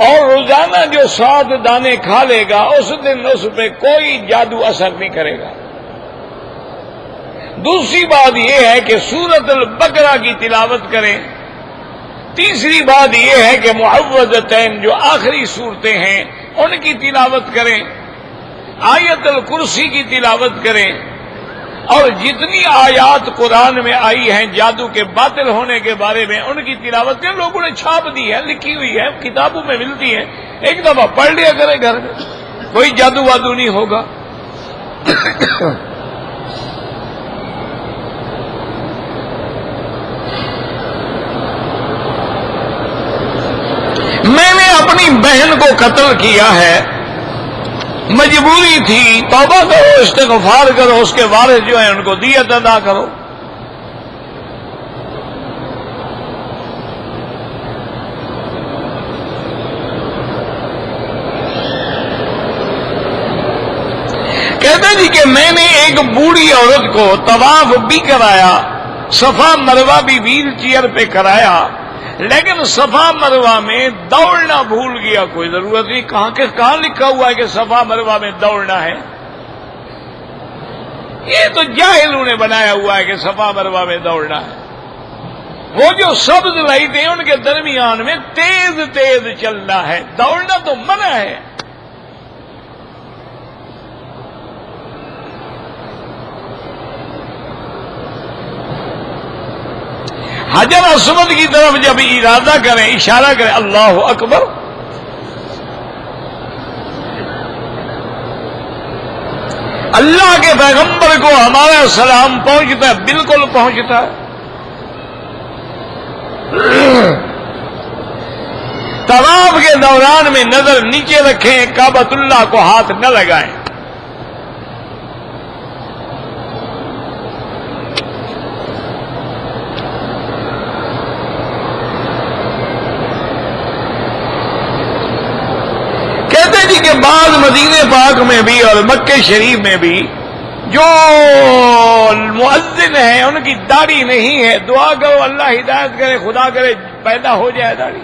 اور روزانہ جو 7 دانے کھا لے گا اس دن اس پہ کوئی جادو اثر نہیں کرے گا. دوسری بات یہ ہے کہ سورۃ البقرہ کی تلاوت کریں. تیسری بات یہ ہے کہ معوذتین جو آخری صورتیں ہیں ان کی تلاوت کریں. آیت الکرسی کی تلاوت کریں. اور جتنی آیات قرآن میں آئی ہیں جادو کے باطل ہونے کے بارے میں ان کی تلاوت کریں. لوگوں نے چھاپ دی ہے، لکھی ہوئی ہے، کتابوں میں ملتی ہے. ایک دفعہ پڑھ لیا کریں گھر میں، کوئی جادو وادو نہیں ہوگا. میں نے اپنی بہن کو قتل کیا ہے، مجبوری تھی، توبہ کرو، استغفار کرو، اس کے وارث جو ہیں ان کو دیت ادا کرو. کہتے جی کہ میں نے ایک بوڑھی عورت کو طواف بھی کرایا، صفا مروہ بھی ویل چیئر پہ کرایا، لیکن صفا مروہ میں دوڑنا بھول گیا. کوئی ضرورت نہیں، کہاں لکھا ہوا ہے کہ صفا مروہ میں دوڑنا ہے؟ یہ تو جاہلوں نے بنایا ہوا ہے کہ صفا مروہ میں دوڑنا ہے. وہ جو سبز لائٹیں ان کے درمیان میں تیز تیز چلنا ہے، دوڑنا تو منع ہے. حجر اسود کی طرف جب ارادہ کریں، اشارہ کریں اللہ اکبر، اللہ کے پیغمبر کو ہمارا سلام پہنچتا ہے، بالکل پہنچتا ہے. طواف کے دوران میں نظر نیچے رکھیں، کعبۃ اللہ کو ہاتھ نہ لگائیں. کہ بعض مدینہ پاک میں بھی اور مکہ شریف میں بھی جو مؤذن ہیں ان کی داڑھی نہیں ہے. دعا کرو اللہ ہدایت کرے، خدا کرے پیدا ہو جائے داڑھی.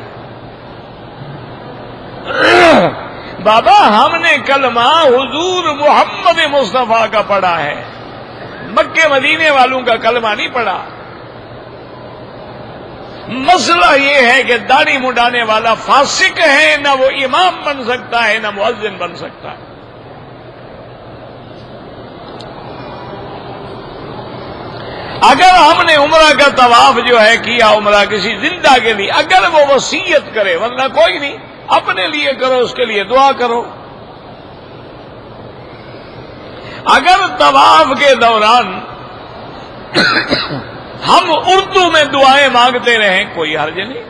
بابا ہم نے کلمہ حضور محمد مصطفیٰ کا پڑھا ہے، مکے مدینے والوں کا کلمہ نہیں پڑھا. مسئلہ یہ ہے کہ داڑھی مڈانے والا فاسق ہے، نہ وہ امام بن سکتا ہے نہ مؤذن بن سکتا ہے. اگر ہم نے عمرہ کا طواف جو ہے کیا عمرہ کسی زندہ کے لیے، اگر وہ وصیت کرے، ورنہ کوئی نہیں، اپنے لیے کرو، اس کے لیے دعا کرو۔ اگر طواف کے دوران ہم اردو میں دعائیں مانگتے رہیں کوئی حرج نہیں۔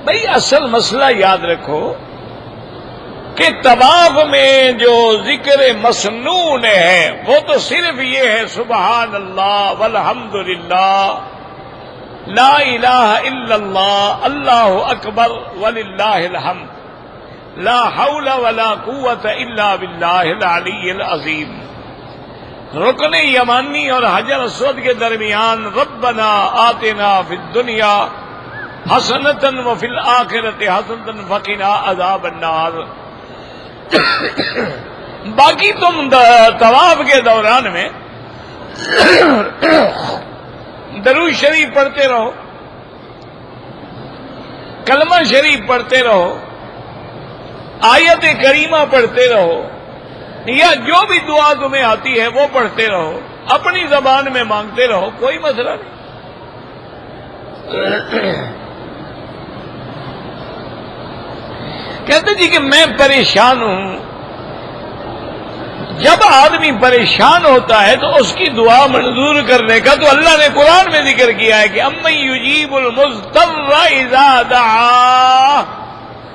بھئی اصل مسئلہ یاد رکھو کہ طواف میں جو ذکر مسنون ہے وہ تو صرف یہ ہے سبحان اللہ والحمد للہ لا الہ الا اللہ اللہ اکبر وللہ الحمد لا حول ولا قوت الا باللہ العلی العظیم۔ رکن یمانی اور حجر اسود کے درمیان ربنا آتنا فی الدنیا حسنۃ وفی الآخرۃ حسنۃ وقنا عذاب النار۔ باقی تم طواف کے دوران میں درود شریف پڑھتے رہو، کلمہ شریف پڑھتے رہو، آیت کریمہ پڑھتے رہو، یا جو بھی دعا تمہیں آتی ہے وہ پڑھتے رہو، اپنی زبان میں مانگتے رہو، کوئی مسئلہ نہیں۔ کہتے جی کہ میں پریشان ہوں۔ جب آدمی پریشان ہوتا ہے تو اس کی دعا منظور کرنے کا تو اللہ نے قرآن میں ذکر کیا ہے کہ امن یجیب المضطر اذا دعا،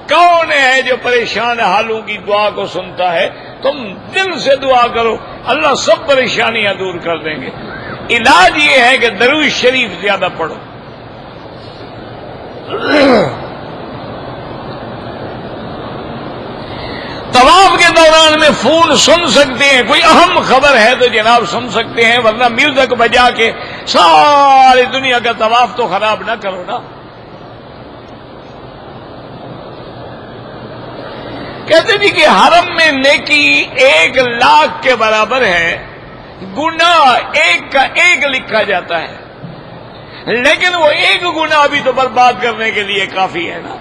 کون ہے جو پریشان حالوں کی دعا کو سنتا ہے؟ تم دل سے دعا کرو، اللہ سب پریشانیاں دور کر دیں گے۔ علاج یہ ہے کہ درود شریف زیادہ پڑھو۔ طواف کے دوران میں فون سن سکتے ہیں، کوئی اہم خبر ہے تو جناب سن سکتے ہیں، ورنہ میوزک بجا کے ساری دنیا کا طواف تو خراب نہ کرو نا۔ کہتے جی کہ حرم میں نیکی 1,00,000 کے برابر ہے، گناہ ایک کا ایک لکھا جاتا ہے، لیکن وہ ایک گناہ بھی تو برباد کرنے کے لیے کافی ہے نا۔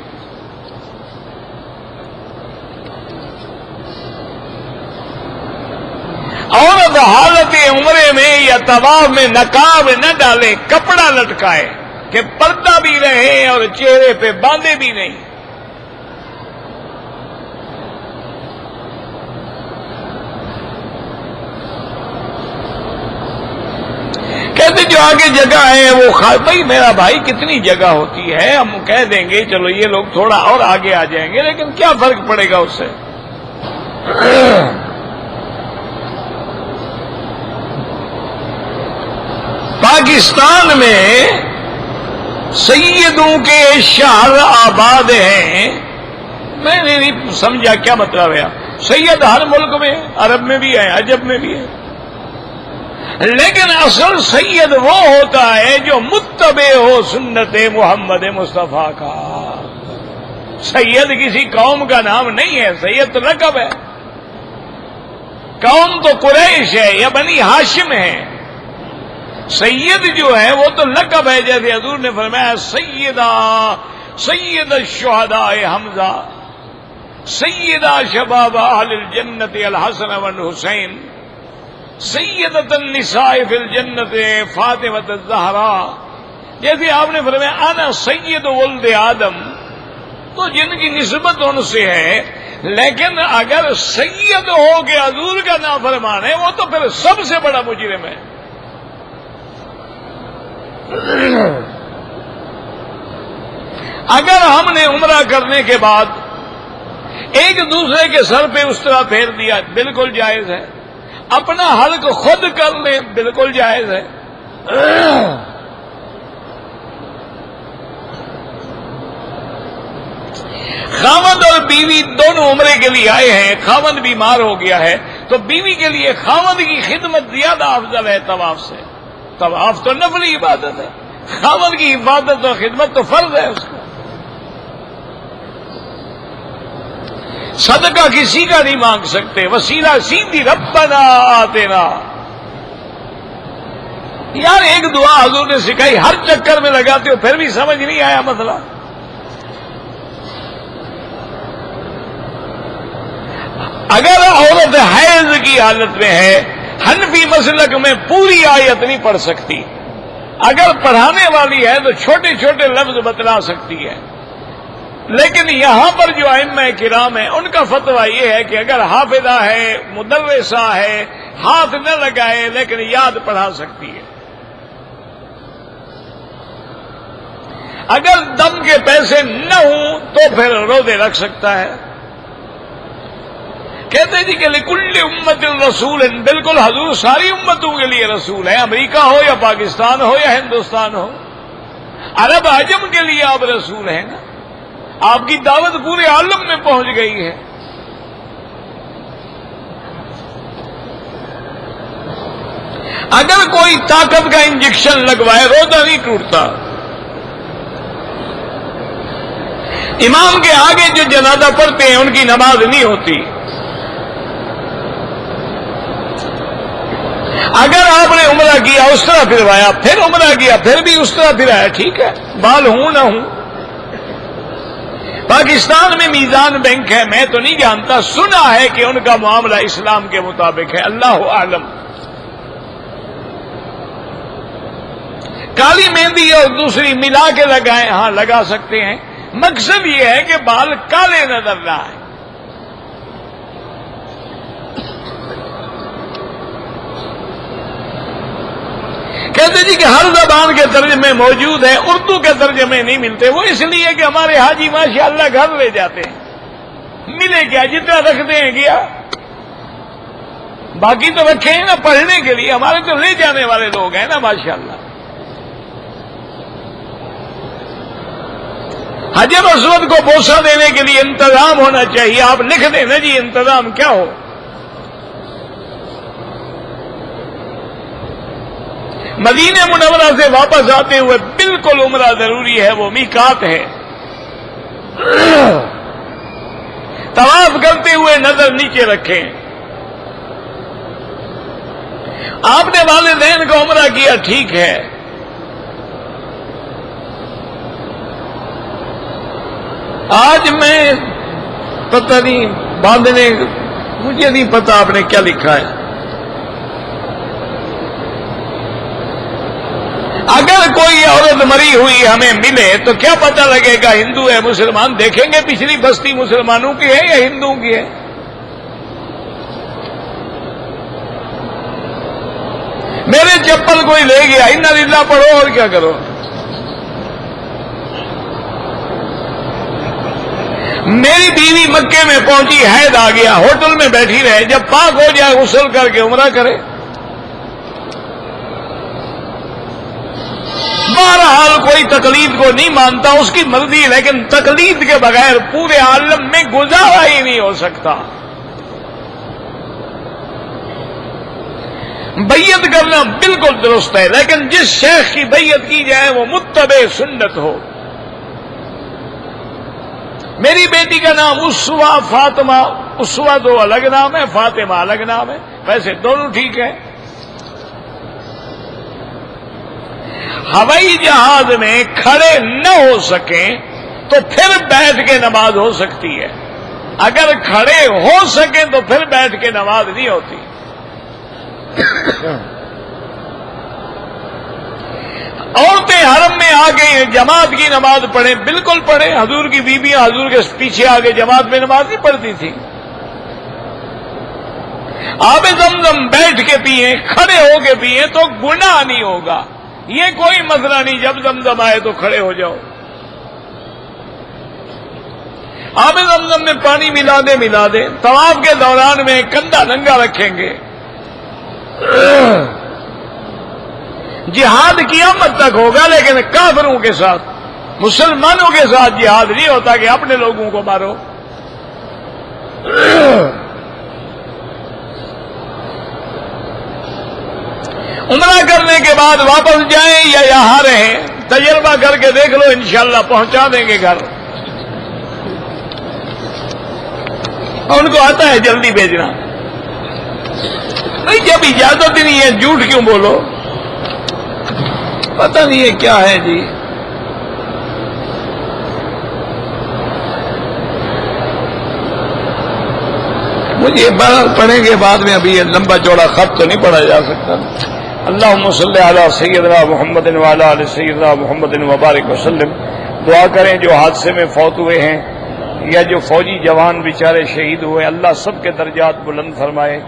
عورت حالت عمرے میں یا طواف میں نقاب نہ ڈالے، کپڑا لٹکائے کہ پردہ بھی رہے اور چہرے پہ باندھے بھی نہیں۔ کہتے جو آگے جگہ ہے وہ بھائی میرا بھائی کتنی جگہ ہوتی ہے، ہم کہہ دیں گے چلو یہ لوگ تھوڑا اور آگے آ جائیں گے، لیکن کیا فرق پڑے گا اس سے؟ پاکستان میں سیدوں کے شہر آباد ہیں، میں نے نہیں سمجھا کیا مطلب ہے۔ سید ہر ملک میں، عرب میں بھی ہے، عجب میں بھی ہے، لیکن اصل سید وہ ہوتا ہے جو متبع ہو سنت محمد مصطفیٰ کا۔ سید کسی قوم کا نام نہیں ہے، سید تو لقب ہے۔ قوم تو قریش ہے یا بنی ہاشم ہے، سید جو ہے وہ تو لقب ہے، جیسے حضور نے فرمایا سید الشہداء حمزہ، سیدہ شباب اہل الجنت الحسن والحسین، سیدۃ النساء فی الجنت فاطمۃ الزہراء۔ جیسے آپ نے فرمایا انا سید ولد آدم، تو جن کی نسبت ان سے ہے، لیکن اگر سید ہو کے حضور کا نافرمان ہے وہ تو پھر سب سے بڑا مجرم ہے۔ اگر ہم نے عمرہ کرنے کے بعد ایک دوسرے کے سر پہ اس طرح پھیر دیا بالکل جائز ہے، اپنا حلق خود کر لیں بالکل جائز ہے۔ خاوند اور بیوی دونوں عمرے کے لیے آئے ہیں، خاوند بیمار ہو گیا ہے تو بیوی کے لیے خاوند کی خدمت زیادہ افضل ہے طواف سے۔ طواف تو نفلی عبادت ہے، خاوند کی عبادت اور خدمت تو فرض ہے اس کا۔ صدقہ کسی کا نہیں مانگ سکتے، وسیلہ سیدھی ربنا آتنا۔ یار ایک دعا حضور نے سکھائی، ہر چکر میں لگاتے ہو پھر بھی سمجھ نہیں آیا مسئلہ۔ اگر عورت حیض کی حالت میں ہے، حنفی مسلک میں پوری آیت نہیں پڑھ سکتی، اگر پڑھانے والی ہے تو چھوٹے چھوٹے لفظ بتلا سکتی ہے، لیکن یہاں پر جو ائمہ کرام ہیں ان کا فتویٰ یہ ہے کہ اگر حافظہ ہے، مدرسہ ہے، ہاتھ نہ لگائے لیکن یاد پڑھا سکتی ہے۔ اگر دم کے پیسے نہ ہوں تو پھر روزے رکھ سکتا ہے۔ کہتے جی کہ لکل امت الرسول، بالکل حضور ساری امتوں کے لیے رسول ہے، امریکہ ہو یا پاکستان ہو یا ہندوستان ہو، عرب عجم کے لیے آپ رسول ہیں نا، آپ کی دعوت پورے عالم میں پہنچ گئی ہے۔ اگر کوئی طاقت کا انجیکشن لگوائے روزہ نہیں ٹوٹتا۔ امام کے آگے جو جنازہ پڑھتے ہیں ان کی نماز نہیں ہوتی۔ اگر آپ نے عمرہ کیا اس طرح پھروایا، پھر عمرہ کیا پھر بھی اس طرح پھرایا، ٹھیک ہے، بال ہوں نہ ہوں۔ پاکستان میں میزان بینک ہے، میں تو نہیں جانتا، سنا ہے کہ ان کا معاملہ اسلام کے مطابق ہے، اللہ عالم۔ کالی مہندی اور دوسری ملا کے لگائیں، ہاں لگا سکتے ہیں، مقصد یہ ہے کہ بال کالے نظر نہ آئے۔ کہتے جی کہ ہر زبان کے ترجمے موجود ہیں، اردو کے ترجمے نہیں ملتے، وہ اس لیے کہ ہمارے حاجی ماشاءاللہ گھر لے جاتے ہیں، ملے کیا جتنا رکھتے ہیں کیا، باقی تو رکھے ہیں نا پڑھنے کے لیے، ہمارے تو لے جانے والے لوگ ہیں نا ماشاءاللہ۔ حجر اسود کو بوسہ دینے کے لیے انتظام ہونا چاہیے، آپ لکھ دیں نا جی انتظام کیا ہو۔ مدینہ منورہ سے واپس آتے ہوئے بالکل عمرہ ضروری ہے، وہ میقات ہے۔ طواف کرتے ہوئے نظر نیچے رکھیں۔ آپ نے والدین کا عمرہ کیا، ٹھیک ہے، آج میں پتہ نہیں باندھنے، مجھے نہیں پتا آپ نے کیا لکھا ہے۔ اگر کوئی عورت مری ہوئی ہمیں ملے تو کیا پتہ لگے گا ہندو ہے مسلمان؟ دیکھیں گے پچھلی بستی مسلمانوں کی ہے یا ہندوؤں کی ہے؟ میرے چپل کوئی لے گیا، انا للہ پڑھو اور کیا کرو۔ میری بیوی مکے میں پہنچی، حید آ گیا، ہوٹل میں بیٹھی رہے، جب پاک ہو جائے غسل کر کے عمرہ کرے۔ بہرحال کوئی تقلید کو نہیں مانتا، اس کی مرضی، لیکن تقلید کے بغیر پورے عالم میں گزارا ہی نہیں ہو سکتا۔ بیعت کرنا بالکل درست ہے، لیکن جس شیخ کی بیعت کی جائے وہ متبع سنت ہو۔ میری بیٹی کا نام اسوا فاطمہ، اسوا تو الگ نام ہے، فاطمہ الگ نام ہے، ویسے دونوں ٹھیک ہے۔ ہوائی جہاز میں کھڑے نہ ہو سکیں تو پھر بیٹھ کے نماز ہو سکتی ہے، اگر کھڑے ہو سکیں تو پھر بیٹھ کے نماز نہیں ہوتی۔ عورتیں حرم میں آ کے جماعت کی نماز پڑھیں، بالکل پڑھیں، حضور کی بیویاں حضور کے پیچھے آگے جماعت میں نماز نہیں پڑھتی تھی۔ آب زمزم بیٹھ کے پیئیں، کھڑے ہو کے پیئیں تو گناہ نہیں ہوگا، یہ کوئی مسئلہ نہیں، جب زمزم آئے تو کھڑے ہو جاؤ۔ آب زمزم میں پانی ملا دیں، طواف کے دوران میں کندھا ننگا رکھیں گے۔ جہاد قیامت تک ہوگا، لیکن کافروں کے ساتھ، مسلمانوں کے ساتھ جہاد نہیں ہوتا کہ اپنے لوگوں کو مارو۔ عمرہ کرنے کے بعد واپس جائیں یا یہاں رہیں، تجربہ کر کے دیکھ لو، انشاءاللہ پہنچا دیں گے گھر۔ ان کو آتا ہے جلدی بھیجنا، نہیں جب اجازت ہی نہیں ہے جھوٹ کیوں بولو؟ پتہ نہیں ہے کیا ہے جی۔ مجھے پڑھیں گے بعد میں، ابھی یہ لمبا چوڑا خط تو نہیں پڑھا جا سکتا. اللہم صلی علی سیدنا محمد وعلی آل سیدنا محمد وبارک وسلم. دعا کریں جو حادثے میں فوت ہوئے ہیں یا جو فوجی جوان بیچارے شہید ہوئے، اللہ سب کے درجات بلند فرمائے.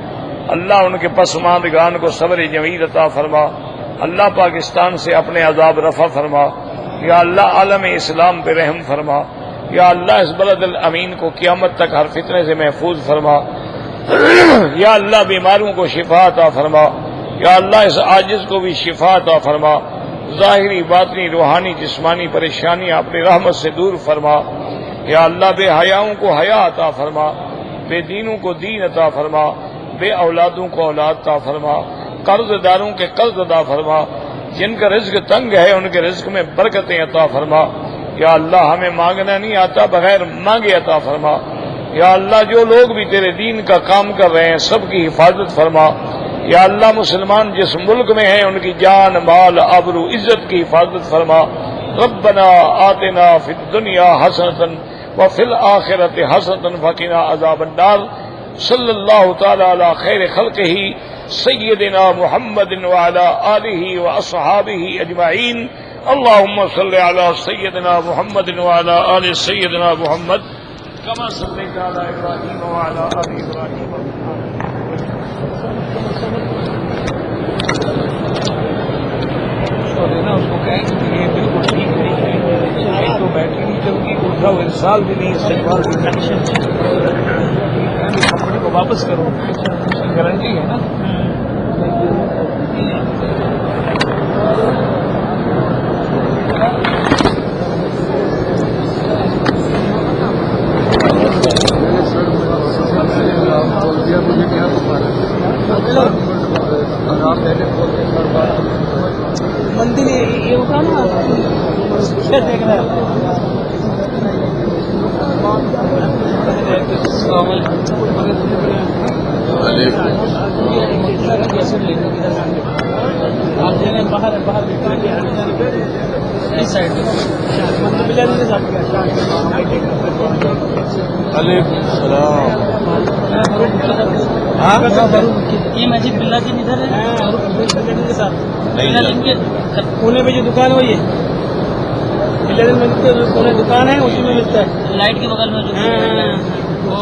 اللہ ان کے پسماندگان کو صبر جمیل عطا فرما. اللہ پاکستان سے اپنے عذاب رفع فرما. یا اللہ عالم اسلام پہ رحم فرما. یا اللہ اس بلد الامین کو قیامت تک ہر فتنے سے محفوظ فرما. یا اللہ بیماروں کو شفا عطا فرما. یا اللہ اس عاجز کو بھی شفا عطا فرما. ظاہری باطنی روحانی جسمانی پریشانیاں اپنی رحمت سے دور فرما. یا اللہ بے حیاؤں کو حیا عطا فرما. بے دینوں کو دین عطا فرما. بے اولادوں کو اولاد عطا فرما. قرض داروں کے قرض عطا فرما. جن کا رزق تنگ ہے ان کے رزق میں برکتیں عطا فرما. یا اللہ ہمیں مانگنا نہیں آتا، بغیر مانگے عطا فرما. یا اللہ جو لوگ بھی تیرے دین کا کام کر رہے ہیں سب کی حفاظت فرما. یا اللہ مسلمان جس ملک میں ہیں ان کی جان مال آبرو عزت کی حفاظت فرما. ربنا آتنا فی الدنیا حسنۃ وفی الآخرۃ حسنۃ وقنا عذاب النار. صلی اللہ تعالی علی خیر خلقہ سیدنا محمد وعلی آلہ واصحابہ اجمعین. اللہم صلی علی سیدنا محمد وعلی آل سیدنا محمد کما صلیت علی ابراہیم وعلی آل ابراہیم. اس کو کہیں کہ یہ بالکل ٹھیک نہیں ہے، ایک تو بیٹری نہیں چلتی، دوسرا وہ ارسال بھی نہیں، استقبال بھی نہیں. کمپنی کو واپس کرو، گارنٹی ہے نا. مندر یہ ہوتا نا دیکھ رہا ہے. باہر باہر اس سائڈ علیکم السلام. یہ مسجد بلا دن ادھر ہے کے ساتھ پونے میں جو دکان ہے وہی ہے. بلا دن مسجد پونے دکان ہے اسی میں ملتا ہے لائٹ کے بغل میں. وہ